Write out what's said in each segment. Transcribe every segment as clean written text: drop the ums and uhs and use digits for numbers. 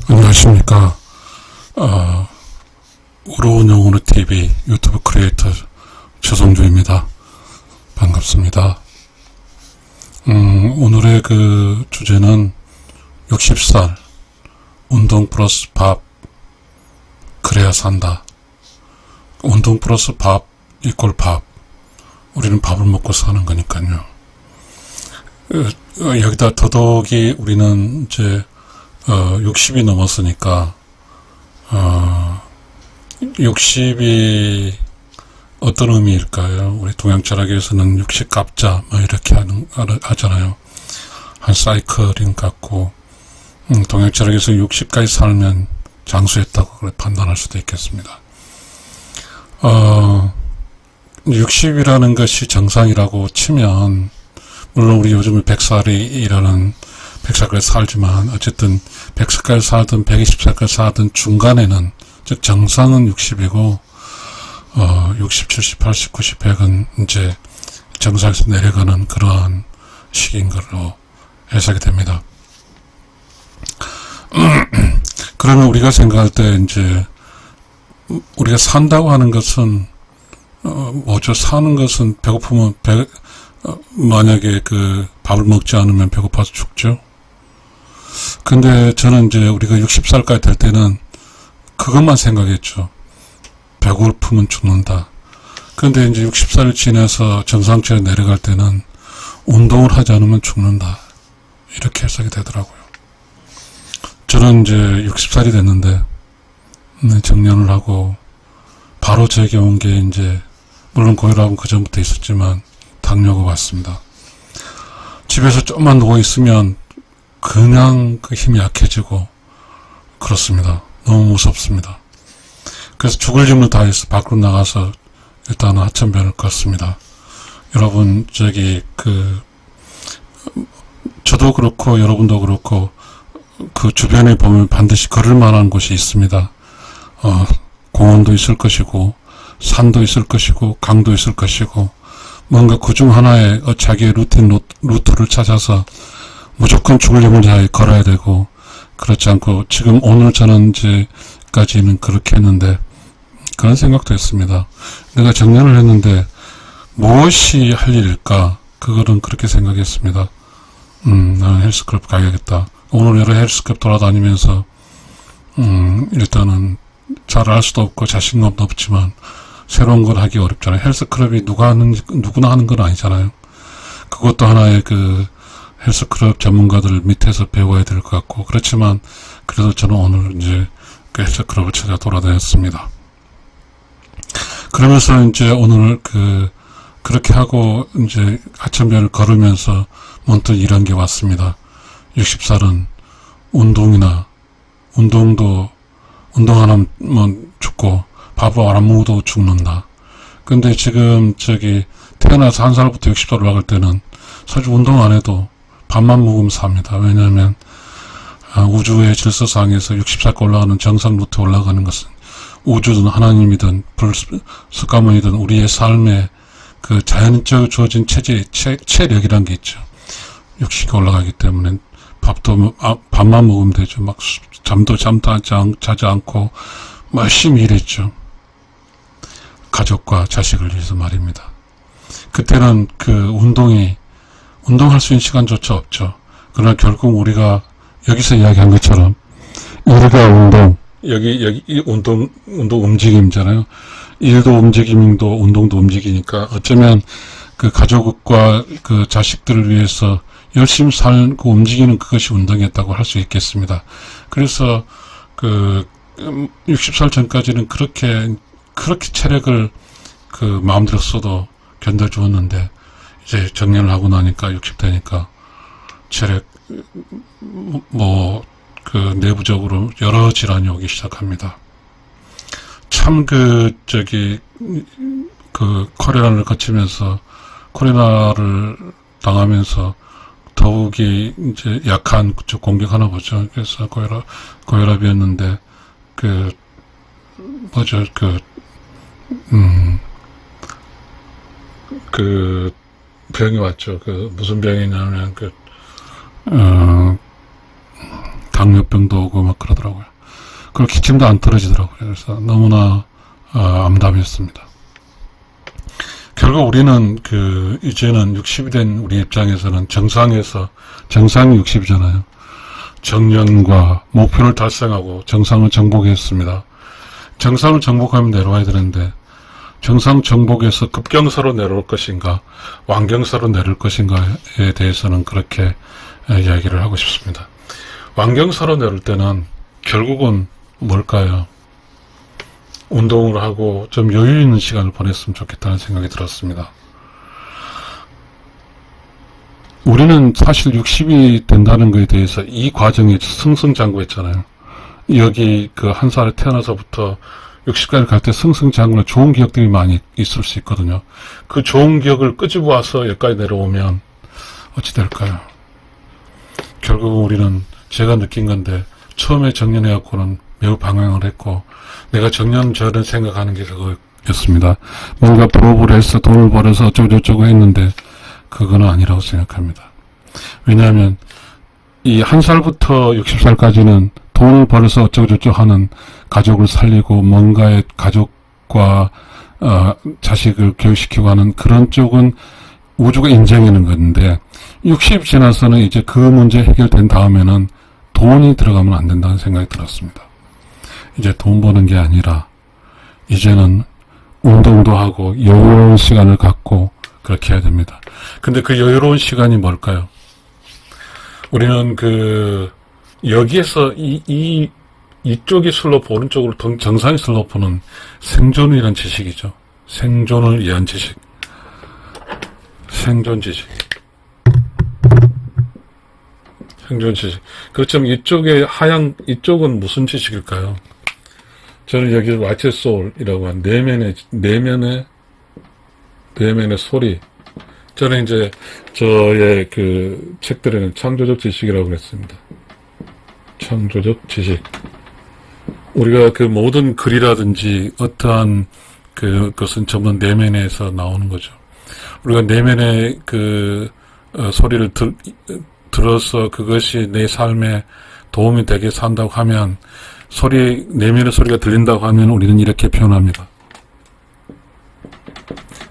안녕하십니까. 우러운 영혼의 TV 유튜브 크리에이터 최성주입니다. 반갑습니다. 오늘의 그 주제는 60살 운동 플러스 밥 그래야 산다. 운동 플러스 밥 이꼴 밥. 우리는 밥을 먹고 사는 거니까요. 여기다 더더욱이 우리는 이제 60이 넘었으니까 60이 어떤 의미일까요? 우리 동양 철학에서는 60 갑자 뭐 이렇게 하잖아요. 한 사이클인 같고 동양 철학에서 60까지 살면 장수했다고 판단할 수도 있겠습니다. 60이라는 것이 정상이라고 치면 물론 우리 요즘은 100살까지 살지만 어쨌든 100살까지 살든 120살까지 살든 중간에는 즉 정상은 60이고 60, 70, 80, 90, 100은 이제 정상에서 내려가는 그러한 시기인 걸로 해석이 됩니다. 그러면 우리가 생각할 때 이제 우리가 산다고 하는 것은 뭐죠? 사는 것은 배고프면 만약에 그 밥을 먹지 않으면 배고파서 죽죠. 근데 저는 이제 우리가 60살까지 될 때는 그것만 생각했죠. 배고프면 죽는다. 그런데 이제 60살을 지나서 정상체에 내려갈 때는 운동을 하지 않으면 죽는다. 이렇게 해석이 되더라고요. 저는 이제 60살이 됐는데 정년을 하고 바로 제게 온 게 이제 물론 고혈압은 그 전부터 있었지만 당뇨가 왔습니다. 집에서 좀만 누워있으면 그냥 그 힘이 약해지고 그렇습니다. 너무 무섭습니다. 그래서 죽을 힘을 다해서 밖으로 나가서 일단 하천변을 걷습니다. 여러분 저도 그렇고 여러분도 그렇고 그 주변에 보면 반드시 걸을 만한 곳이 있습니다. 공원도 있을 것이고 산도 있을 것이고 강도 있을 것이고 뭔가 그중 하나에 자기의 루트를 찾아서 무조건 죽을 힘을 다해 걸어야 되고 그렇지 않고 지금 오늘 저는 이제까지는 그렇게 했는데 그런 생각도 했습니다. 내가 정년을 했는데 무엇이 할 일일까? 그거는 그렇게 생각했습니다. 나는 헬스클럽 가야겠다. 오늘 여러 헬스클럽 돌아다니면서 일단은 잘 알 수도 없고 자신감도 없지만 새로운 걸 하기 어렵잖아요. 헬스클럽이 누구나 하는 건 아니잖아요. 그것도 하나의 그 헬스클럽 전문가들 밑에서 배워야 될 것 같고, 그렇지만 그래도 저는 오늘 이제 그 헬스클럽을 찾아 돌아다녔습니다. 그러면서 이제 오늘 그렇게 하고 이제 하천변을 걸으면서 문득 이런 게 왔습니다. 60살은 운동도 운동 안 하면 죽고 밥을 안 먹어도 죽는다. 근데 지금 태어나서 1살부터 60살 올라갈 때는 사실 운동 안 해도 밥만 먹으면 삽니다. 왜냐하면 우주의 질서상에서 60살까지 올라가는 정상 루트에 올라가는 것은 우주든 하나님이든 불습가문이든 우리의 삶에 그 자연적으로 주어진 체력이란 게 있죠. 60이 올라가기 때문에 밥만 먹으면 되죠. 막 잠도 자지 않고 열심히 일했죠. 가족과 자식을 위해서 말입니다. 그때는 운동할 수 있는 시간조차 없죠. 그러나 결국 우리가 여기서 이야기한 것처럼 일과 여기 운동 움직임이잖아요. 일도 움직임도 운동도 움직이니까 어쩌면 그 가족과 그 자식들을 위해서 열심히 살고 움직이는 그것이 운동이었다고 할 수 있겠습니다. 그래서 60살 전까지는 그렇게 체력을 마음대로 써도 견뎌주었는데 이제 정년을 하고 나니까 60 되니까 체력 내부적으로 여러 질환이 오기 시작합니다. 참 코로나를 거치면서 코로나를 당하면서 더욱이 이제 약한 그쪽 공격하나 보죠. 그래서 고혈압이었는데 병이 왔죠. 무슨 병이냐면 당뇨병도 오고 막 그러더라고요. 그리고 기침도 안 떨어지더라고요. 그래서 너무나 암담했습니다. 결국 우리는 이제는 60이 된 우리 입장에서는 정상이 60이잖아요. 정년과 목표를 달성하고 정상을 정복했습니다. 정상을 정복하면 내려와야 되는데 정상 정복에서 급경사로 내려올 것인가 완경사로 내려올 것인가에 대해서는 그렇게 이야기를 하고 싶습니다. 완경사로 내려올 때는 결국은 뭘까요? 운동을 하고 좀 여유 있는 시간을 보냈으면 좋겠다는 생각이 들었습니다. 우리는 사실 60이 된다는 것에 대해서 이 과정이 승승장구했잖아요. 여기 한 살에 태어나서부터 60까지 갈 때 승승장구나 좋은 기억들이 많이 있을 수 있거든요. 그 좋은 기억을 끄집어 와서 여기까지 내려오면 어찌 될까요? 결국 우리는 제가 느낀 건데 처음에 정년해갖고는 매우 방황을 했고 내가 정년 전에 생각하는 게 그거였습니다. 뭔가 부업을 해서 돈을 벌어서 어쩌고저쩌고 했는데 그거는 아니라고 생각합니다. 왜냐하면 이 한 살부터 60살까지는 돈을 벌어서 어쩌고저쩌고 하는 가족을 살리고 뭔가의 가족과 자식을 교육시키고 하는 그런 쪽은 우주가 인정하는 건데 60 지나서는 이제 그 문제 해결된 다음에는 돈이 들어가면 안 된다는 생각이 들었습니다. 이제 돈 버는 게 아니라 이제는 운동도 하고 여유로운 시간을 갖고 그렇게 해야 됩니다. 근데 그 여유로운 시간이 뭘까요? 우리는 여기에서 이쪽이 슬로프, 오른쪽으로 정상의 슬로프는 생존이라는 지식이죠. 생존을 위한 지식. 생존 지식. 생존 지식. 그렇지만 이쪽에 이쪽은 무슨 지식일까요? 저는 여기 라이트 소울이라고 한 내면의 소리. 저는 이제 저의 책들에는 창조적 지식이라고 그랬습니다. 창조적 지식. 우리가 모든 글이라든지 어떠한 것은 전부 내면에서 나오는 거죠. 우리가 내면의 소리를 들어서 그것이 내 삶에 도움이 되게 산다고 하면 내면의 소리가 들린다고 하면 우리는 이렇게 표현합니다.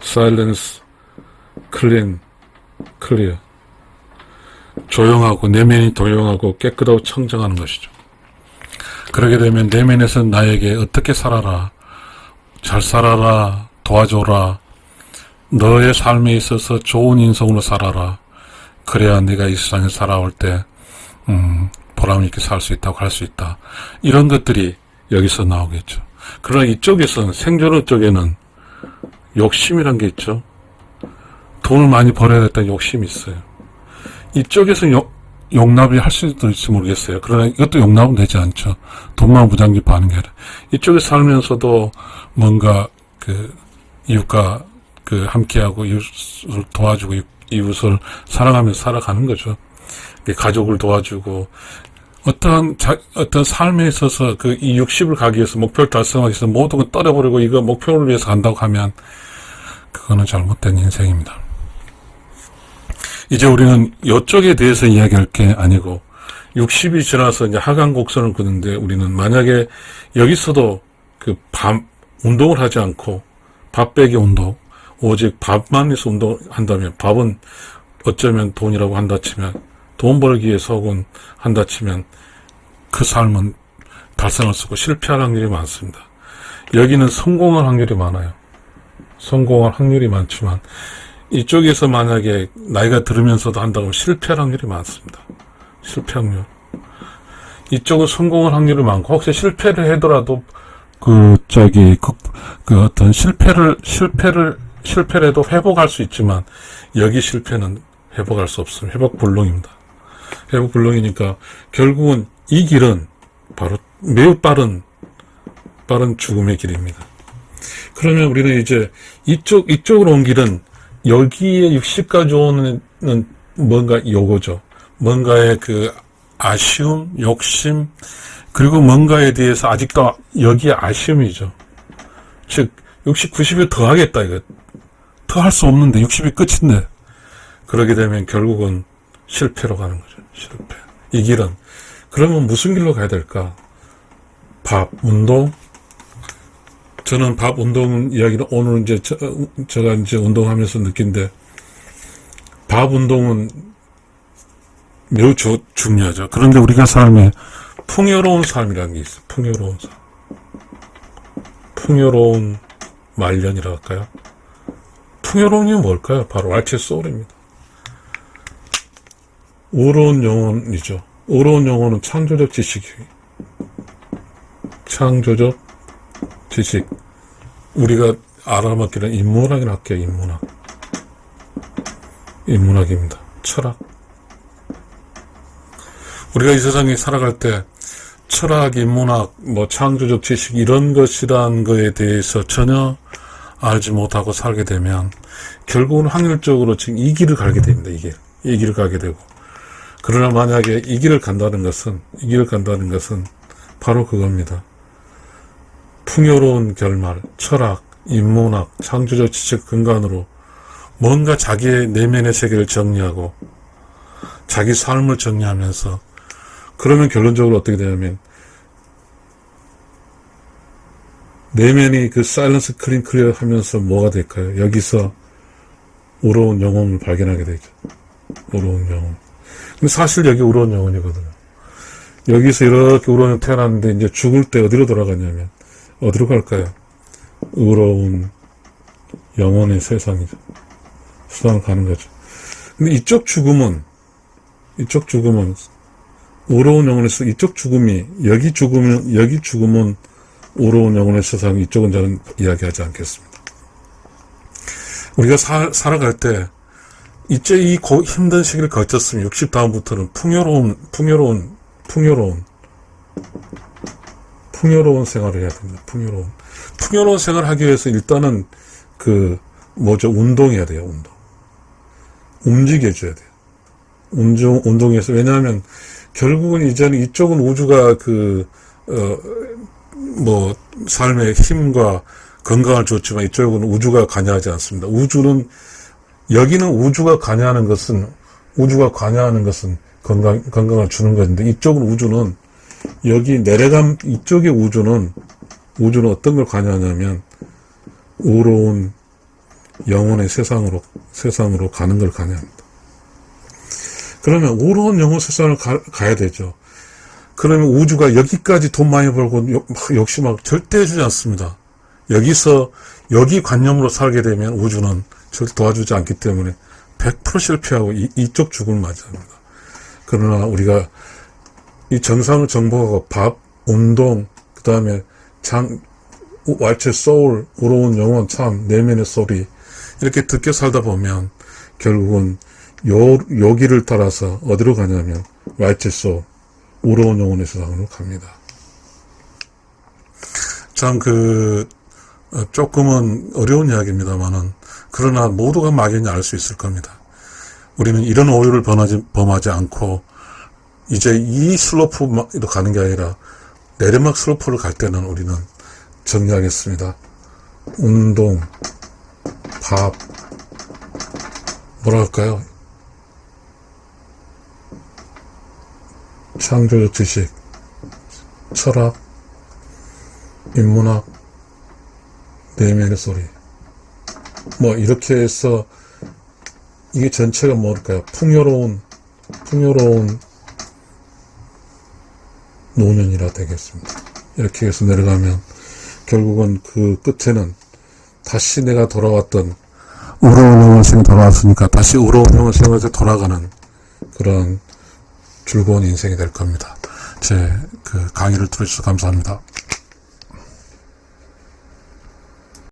Silence, clear. 조용하고 내면이 조용하고 깨끗하고 청정하는 것이죠. 그러게 되면 내면에서 나에게 어떻게 살아라, 잘 살아라, 도와줘라, 너의 삶에 있어서 좋은 인성으로 살아라. 그래야 내가 이 세상에 살아올 때 보람 있게 살 수 있다고 할 수 있다. 이런 것들이 여기서 나오겠죠. 그러나 이쪽에서는 생존의 쪽에는 욕심이란 게 있죠. 돈을 많이 벌어야겠다는 욕심이 있어요. 이쪽에서는 용납이 할 수도 있을지 모르겠어요. 그러나 이것도 용납은 되지 않죠. 돈만 무장집하는 게 아니라. 이쪽에 살면서도 뭔가 이웃과 함께하고 이웃을 도와주고 이웃을 사랑하면서 살아가는 거죠. 가족을 도와주고 어떤 삶에 있어서 이 60을 가기 위해서 목표를 달성하기 위해서 모든 걸 떨어버리고 이거 목표를 위해서 간다고 하면 그거는 잘못된 인생입니다. 이제 우리는 이쪽에 대해서 이야기할 게 아니고 60이 지나서 이제 하강 곡선을 긋는데 우리는 만약에 여기서도 운동을 하지 않고 밥 빼기 운동, 오직 밥만 해서 운동한다면 밥은 어쩌면 돈이라고 한다 치면 돈 벌기 위해서 혹은 한다 치면 그 삶은 달성할 수 없고 실패할 확률이 많습니다. 여기는 성공할 확률이 많아요. 성공할 확률이 많지만 이쪽에서 만약에 나이가 들으면서도 한다고 하면 실패할 확률이 많습니다. 실패 확률. 이쪽은 성공할 확률이 많고 혹시 실패를 하더라도 어떤 실패를 해도 회복할 수 있지만 여기 실패는 회복할 수 없습니다. 회복 불능입니다. 회복 불능이니까 결국은 이 길은 바로 매우 빠른 죽음의 길입니다. 그러면 우리는 이제 이쪽으로 온 길은 여기에 60까지 오는 뭔가 요거죠. 뭔가의 아쉬움, 욕심, 그리고 뭔가에 대해서 아직도 여기에 아쉬움이죠. 즉 60, 90이 더 하겠다 이거. 더 할 수 없는데 60이 끝인데 그러게 되면 결국은 실패로 가는 거죠. 실패. 이 길은. 그러면 무슨 길로 가야 될까? 밥, 운동? 저는 밥, 운동 이야기는 오늘 이제 제가 이제 운동하면서 느낀데, 밥, 운동은 매우 중요하죠. 그런데 우리가 삶에 풍요로운 삶이라는 게 있어요. 풍요로운 삶. 풍요로운 말년이라 할까요? 풍요로운 게 뭘까요? 바로 왈츠의 소울입니다. 의로운 영혼이죠. 의로운 영혼은 창조적 지식이에요. 창조적 지식. 우리가 알아먹기는 인문학이라 할게요. 인문학. 인문학입니다. 철학. 우리가 이 세상에 살아갈 때 철학, 인문학, 창조적 지식 이런 것이란 거에 대해서 전혀 알지 못하고 살게 되면 결국은 확률적으로 지금 이 길을 가게 됩니다. 이 길을 가게 되고. 그러나 만약에 이 길을 간다는 것은 바로 그겁니다. 풍요로운 결말, 철학, 인문학, 창조적 지식 근간으로 뭔가 자기의 내면의 세계를 정리하고 자기 삶을 정리하면서 그러면 결론적으로 어떻게 되냐면 내면이 그 사일런스 클리어 하면서 뭐가 될까요? 여기서 의로운 영혼을 발견하게 되죠. 의로운 영혼. 근데 사실 여기 의로운 영혼이거든요. 여기서 이렇게 의로운 영혼 태어났는데 이제 죽을 때 어디로 돌아가냐면 어디로 갈까요? 의로운 영혼의 세상이죠. 세상을 가는 거죠. 근데 이쪽 죽음은 의로운 영혼에서 이쪽 죽음이 여기 죽음은 의로운 영혼의 세상, 이쪽은 저는 이야기하지 않겠습니다. 우리가 살아갈 때 이제 이 힘든 시기를 거쳤으면 60 다음부터는 풍요로운 생활을 해야 됩니다. 풍요로운 생활을 하기 위해서 일단은 운동해야 돼요. 움직여줘야 돼요. 운동해서. 왜냐하면 결국은 이제는 이쪽은 우주가 삶의 힘과 건강을 줬지만 이쪽은 우주가 관여하지 않습니다. 여기는 우주가 관여하는 것은 건강을 주는 것인데 이쪽은 우주는 이쪽의 우주는 어떤 걸 관여하냐면 의로운 영혼의 세상으로 가는 걸 관여합니다. 그러면 의로운 영혼 세상을 가야 되죠. 그러면 우주가 여기까지 돈 많이 벌고 역시 절대 해주지 않습니다. 여기 관념으로 살게 되면 우주는 절대 도와주지 않기 때문에 100% 실패하고 이쪽 죽음을 맞이합니다. 그러나 우리가 이 정상을 정복하고 밥, 운동, 그 다음에 왈츠의 소울, 의로운 영혼, 참, 내면의 소리 이렇게 듣게 살다 보면 결국은 요 길을 따라서 어디로 가냐면 왈츠의 소울, 의로운 영혼의 세상으로 갑니다. 참 조금은 어려운 이야기입니다만은 그러나 모두가 막연히 알 수 있을 겁니다. 우리는 이런 오류를 범하지 않고 이제 이 슬로프로 가는 게 아니라 내리막 슬로프를 갈 때는 우리는 정리하겠습니다. 운동, 밥, 뭐랄까요? 창조적 지식, 철학, 인문학, 내면의 소리. 이렇게 해서 이게 전체가 뭘까요? 풍요로운 노년이라 되겠습니다. 이렇게 해서 내려가면 결국은 그 끝에는 다시 내가 돌아왔던 의로운 영혼생에 돌아왔으니까 다시 의로운 영혼생에서 돌아가는 그런 즐거운 인생이 될 겁니다. 제 강의를 들어주셔서 감사합니다.